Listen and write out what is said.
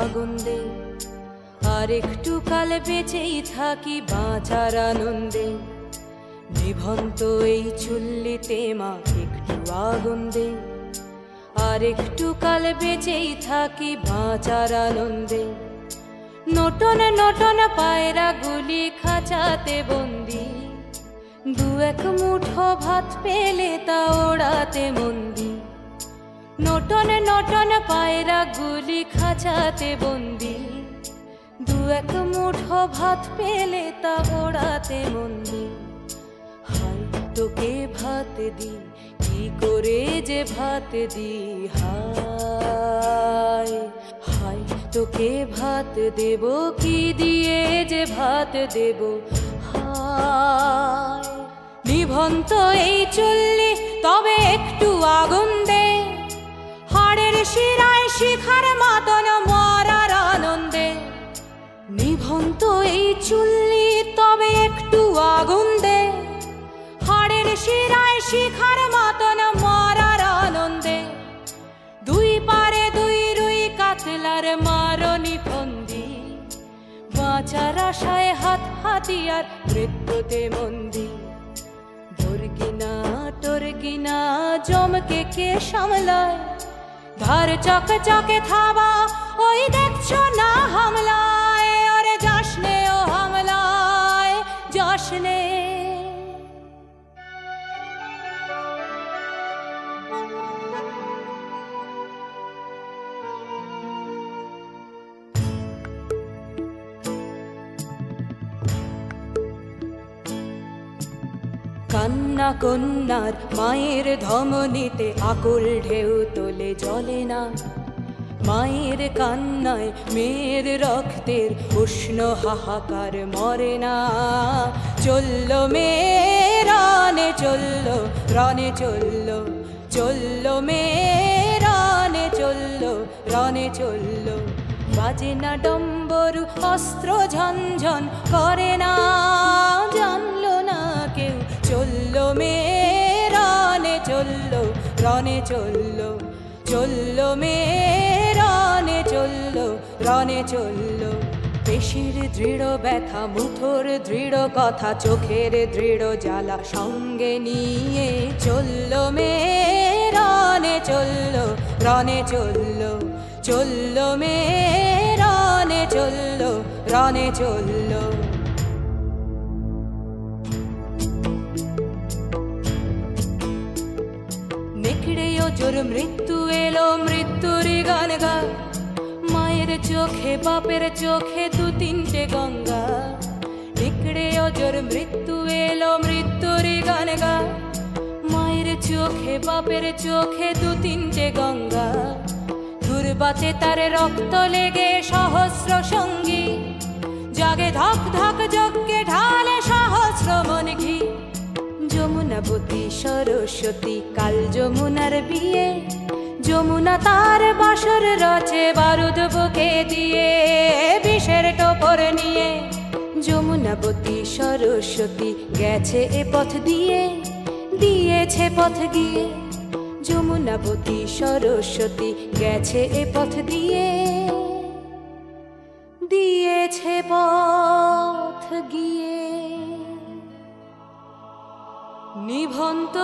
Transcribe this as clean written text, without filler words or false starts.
আগুন দে, আর একটু কাল বেঁচেই থাকি বাঁচার আনন্দে। নিভন্ত এই চুল্লিতে মা একটু আগুন দে, আর একটু কাল বেঁচেই থাকি বাঁচার আনন্দে। নটন নটন পায়রা গুলি খাঁচাতে বন্দি, দু এক মুঠো ভাত পেলে তা ওড়াতে মন্দি। নটন নটন পায়রা গুলি খাঁচাতে বন্দি, দু এক মুঠো ভাত পেলে তা ওড়াতে মন্দি। হায় তোকে ভাত দি, কি করে যে ভাত দি, হায় হায় তোকে ভাত দেব, কি দিয়ে যে ভাত দেব, হায়। নিভন্ত এই চুল্লি তবে একটু আগুন দে, হাড়ের শিরায় শিখার মতন মরার আনন্দে। নিভন্ত এই চুল্লি তবে একটু আগুন দে, হাড়ের শিরায় শিখার মতন মরার আনন্দে। দুই পারে দুই রুই কাতলার মারনি ফন্দি, বাঁচার আশায় হাত হাতিয়ার মৃত্যুতে মন্দি। ধরকিনা টরকিনা জমকে কে সামলায়, ধার চকে চকে থাবা ওই দেখছো না হামলায়। ওরে যাসনে ও হামলায় যাসনে। কান্না কন্যার মায়ের ধমনীতে আকুল ঢেউ তোলে জলে না, মায়ের কান্নায় মেয়ের রক্তের উষ্ণ হাহাকার মরে না। চলল মেয়ে রানে চলল, রানে চলল, চলল মেয়ে রানে চলল, রানে চলল। বাজে না ডম্বরু অস্ত্র ঝনঝন করে না, জানলো না কেউ। চলল মেয়ে রানে চলল, রানে চলল, চলল মেয়ে রানে চলল, রানে চলল। পেশির দৃঢ় ব্যথা, মুঠোর দৃঢ় কথা, চোখের দৃঢ় জ্বালা সঙ্গে নিয়ে চলল মেয়ে রানে চলল, রানে চলল, চলল মেয়ে রানে চলল, রানে চলল। নেকড়ে জোর মৃত্যু এলো, মৃত্যুরই গান গা। মায়ের চোখে বাপের চোখে দু তিনটে গঙ্গা। নেকড়ে জোর মৃত্যু এলো, মৃত্যুরই গান গা। মায়ের চোখে বাপের চোখে দু তিনটে গঙ্গা। দুর্বাচে তার রক্ত লেগে সহস্র সঙ্গী, জাগে ধক ধক যজ্ঞে ঢালে সহস্র মন ঘি। যমুনাবতী সরস্বতী কাল যমুনার বিয়ে, যমুনা তার বাসর রচে বারুদ বুকে দিয়ে, বিষের টোপর নিয়ে। যমুনাবতী সরস্বতী গেছে এ পথ দিয়ে, দিয়েছে পথ গিয়ে। যমুনাবতী সরস্বতী গেছে এ পথ দিয়ে, দিয়েছে পথ গিয়ে। নিভন্ত